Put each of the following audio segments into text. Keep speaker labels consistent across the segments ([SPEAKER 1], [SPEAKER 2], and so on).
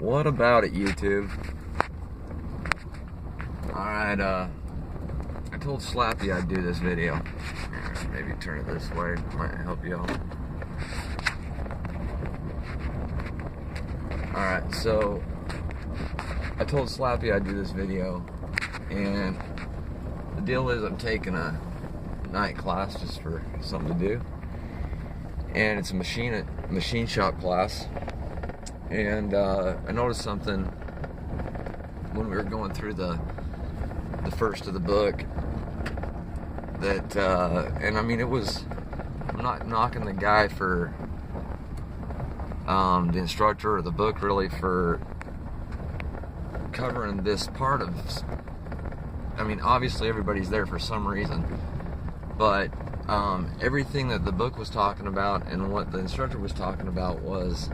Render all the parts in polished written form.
[SPEAKER 1] What about it, YouTube? Alright, I told Slappy I'd do this video. Maybe turn it this way, might help you out. Alright, so I told Slappy I'd do this video, and the deal is I'm taking a night class just for something to do. And it's a machine shop class. And I noticed something when we were going through the first of the book that, and I mean, I'm not knocking the guy for, the instructor or the book really for covering this part of, I mean, obviously everybody's there for some reason, but everything that the book was talking about and what the instructor was talking about was,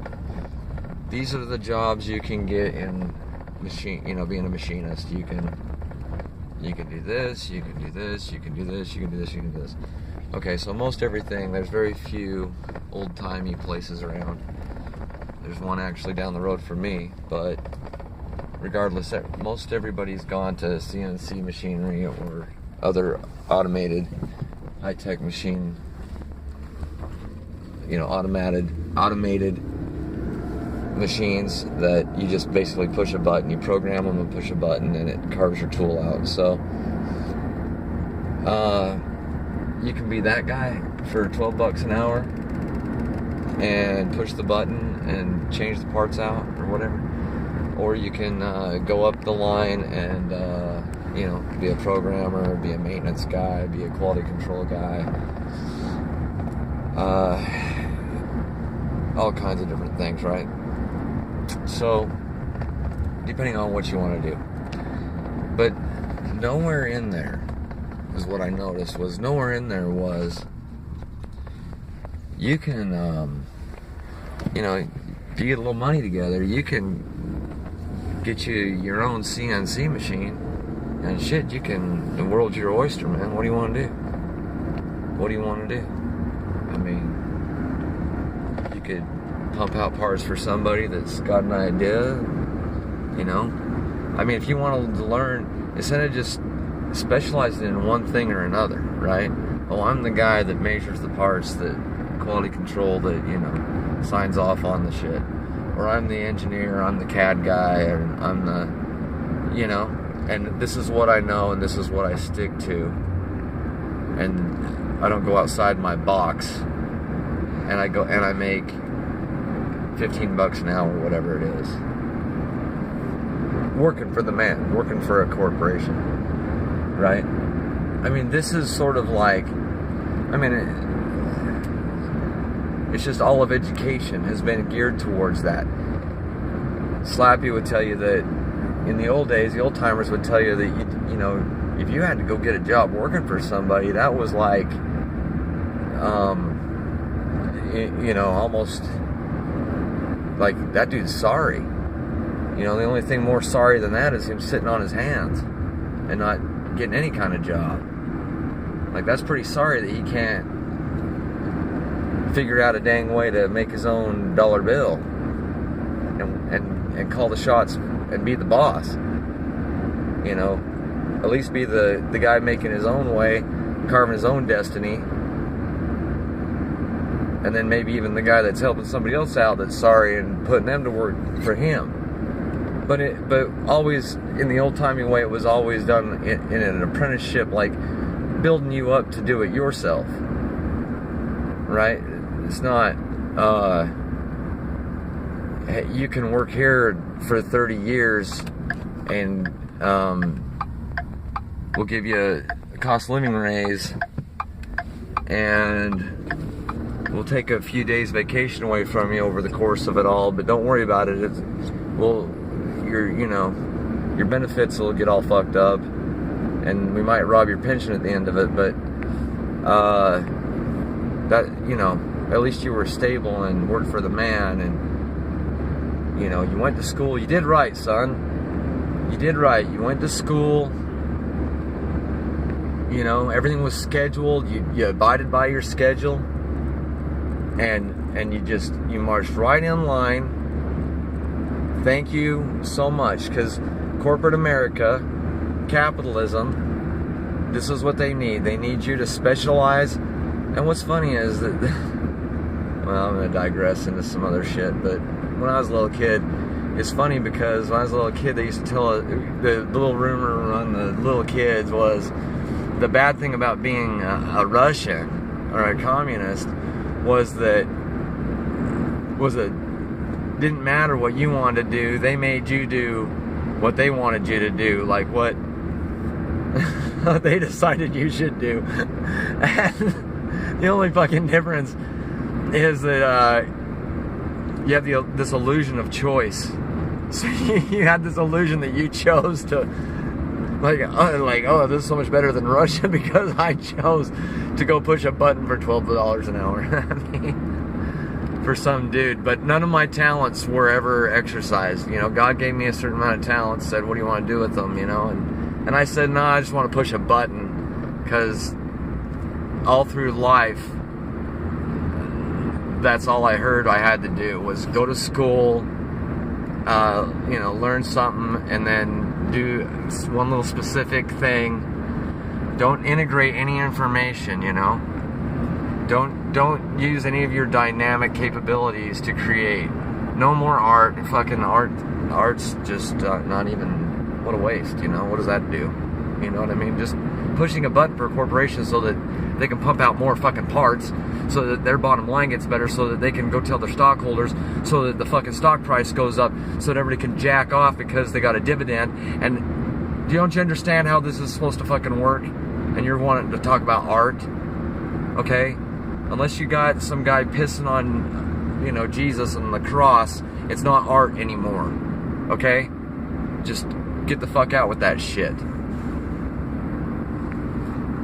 [SPEAKER 1] these are the jobs you can get in being a machinist. You can do this, you can do this, you can do this, you can do this, you can do this. Okay, so most everything, there's very few old-timey places around. There's one actually down the road for me, but regardless, most everybody's gone to CNC machinery or other automated high-tech machine, automated machines that you just basically push a button, you program them and push a button and it carves your tool out. So you can be that guy for 12 bucks an hour and push the button and change the parts out or whatever, or you can go up the line and be a programmer, be a maintenance guy, be a quality control guy, all kinds of different things, right? So, depending on what you want to do. But nowhere in there is what I noticed was, nowhere in there was, you can, if you get a little money together, you can get you your own CNC machine, and shit, the world's your oyster, man. What do you want to do? What do you want to do? I mean, you could pump out parts for somebody that's got an idea, I mean, if you want to learn, instead of just specializing in one thing or another, right? Oh, I'm the guy that measures the parts, that quality control, that, signs off on the shit. Or I'm the engineer, I'm the CAD guy, and I'm the, and this is what I know, and this is what I stick to. And I don't go outside my box, and I make 15 bucks an hour, whatever it is. Working for the man, working for a corporation, right? I mean, this is sort of like, it's just all of education has been geared towards that. Slappy would tell you that in the old days, the old timers would tell you that, if you had to go get a job working for somebody, that was like, almost like, that dude's sorry. The only thing more sorry than that is him sitting on his hands and not getting any kind of job. Like, that's pretty sorry that he can't figure out a dang way to make his own dollar bill and call the shots and be the boss. At least be the guy making his own way, carving his own destiny. And then maybe even the guy that's helping somebody else out that's sorry and putting them to work for him. But always, in the old-timey way, it was always done in an apprenticeship, like building you up to do it yourself. Right? It's not, you can work here for 30 years and we'll give you a cost of living raise and we'll take a few days vacation away from you over the course of it all, but don't worry about it. Your benefits will get all fucked up, and we might rob your pension at the end of it, but at least you were stable and worked for the man, and you went to school. You did right, son. You did right. You went to school. Everything was scheduled. You abided by your schedule. And you marched right in line Thank you so much, because corporate America, capitalism, this is what they need. They need you to specialize. And what's funny is that, well, I'm going to digress into some other shit, but when I was a little kid, it's funny because when I was a little kid, they used to tell the little rumor on the little kids was the bad thing about being a Russian or a communist was that didn't matter what you wanted to do. They made you do what they wanted you to do, like what they decided you should do. And the only fucking difference is that you have this illusion of choice. So you had this illusion that you chose to, oh, this is so much better than Russia because I chose to go push a button for $12 an hour. I mean, for some dude. But none of my talents were ever exercised. You know, God gave me a certain amount of talents, said, what do you want to do with them, you know? And I said, no, I just want to push a button, because all through life, that's all I heard I had to do was go to school, you know, learn something, and then do one little specific thing. Don't integrate any information, you know. Don't use any of your dynamic capabilities to create. No more art. Fucking art's just not even, what a waste, you know. What does that do? You know what I mean? Just pushing a button for a corporation so that they can pump out more fucking parts, so that their bottom line gets better, so that they can go tell their stockholders, so that the fucking stock price goes up, so that everybody can jack off because they got a dividend. And don't you understand how this is supposed to fucking work? And you're wanting to talk about art, okay? Unless you got some guy pissing on, you know, Jesus and the cross, it's not art anymore, okay? Just get the fuck out with that shit.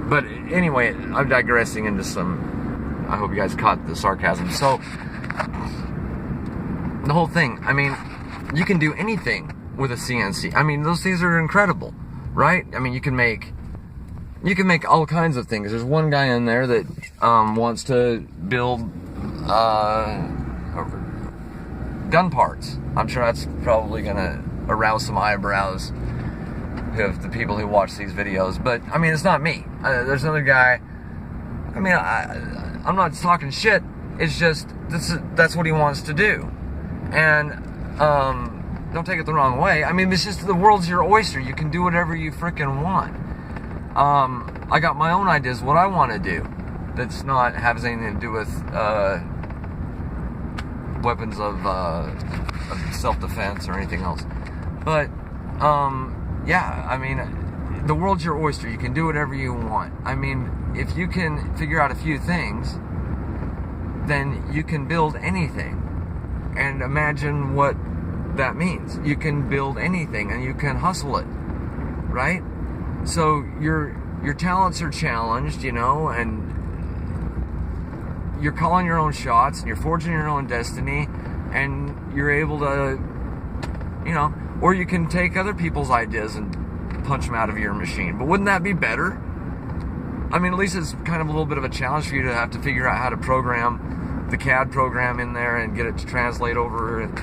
[SPEAKER 1] But anyway, I'm digressing into some, I hope you guys caught the sarcasm. So, the whole thing, I mean, you can do anything with a CNC. I mean, those things are incredible, right? I mean, you can make all kinds of things. There's one guy in there that wants to build gun parts. I'm sure that's probably gonna arouse some eyebrows of the people who watch these videos, but I mean, it's not me. There's another guy. I mean, I'm not talking shit. It's just that's what he wants to do, and don't take it the wrong way. I mean, it's just the world's your oyster. You can do whatever you freaking want. I got my own ideas what I want to do. That's not has anything to do with weapons of self-defense or anything else, but yeah, I mean, the world's your oyster. You can do whatever you want. I mean, if you can figure out a few things, then you can build anything. And imagine what that means. You can build anything and you can hustle it, right? So your talents are challenged, you know, and you're calling your own shots and you're forging your own destiny, and you're able to, you know, or you can take other people's ideas and punch them out of your machine. But wouldn't that be better? I mean, at least it's kind of a little bit of a challenge for you to have to figure out how to program the CAD program in there and get it to translate over and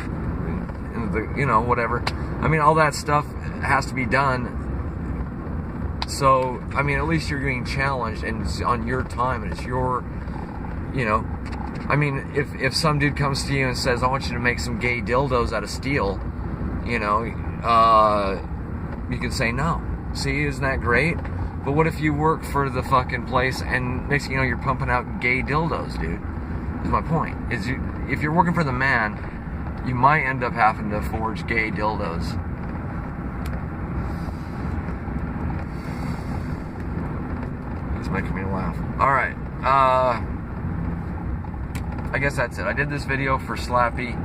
[SPEAKER 1] the, you know, whatever. I mean, all that stuff has to be done. So, I mean, at least you're being challenged, and it's on your time, and it's your, you know. I mean, if some dude comes to you and says, I want you to make some gay dildos out of steel, you know, you can say no. See, isn't that great? But what if you work for the fucking place and next thing you know, you're pumping out gay dildos, dude? Is my point. If you're working for the man, you might end up having to forge gay dildos. It's making me laugh. Alright, I guess that's it. I did this video for Slappy.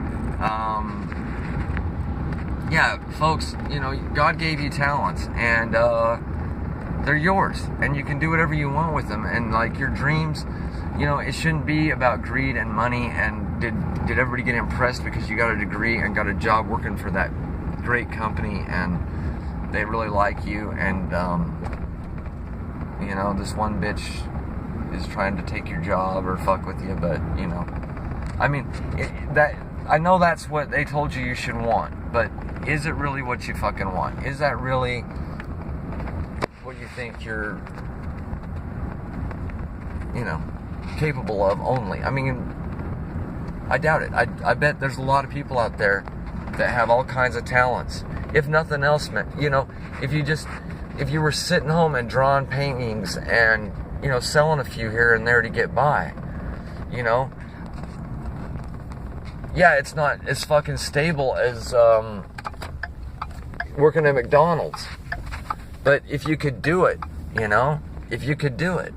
[SPEAKER 1] Yeah, folks, you know, God gave you talents, and they're yours, and you can do whatever you want with them. And like your dreams, you know, it shouldn't be about greed and money and did everybody get impressed because you got a degree and got a job working for that great company and they really like you, and you know, this one bitch is trying to take your job or fuck with you. But you know, I mean, I know that's what they told you should want, but is it really what you fucking want? Is that really what you think you're, capable of only? I mean, I doubt it. I bet there's a lot of people out there that have all kinds of talents. If nothing else, if you were sitting home and drawing paintings and, selling a few here and there to get by, yeah, it's not as fucking stable as working at McDonald's. But if you could do it, if you could do it,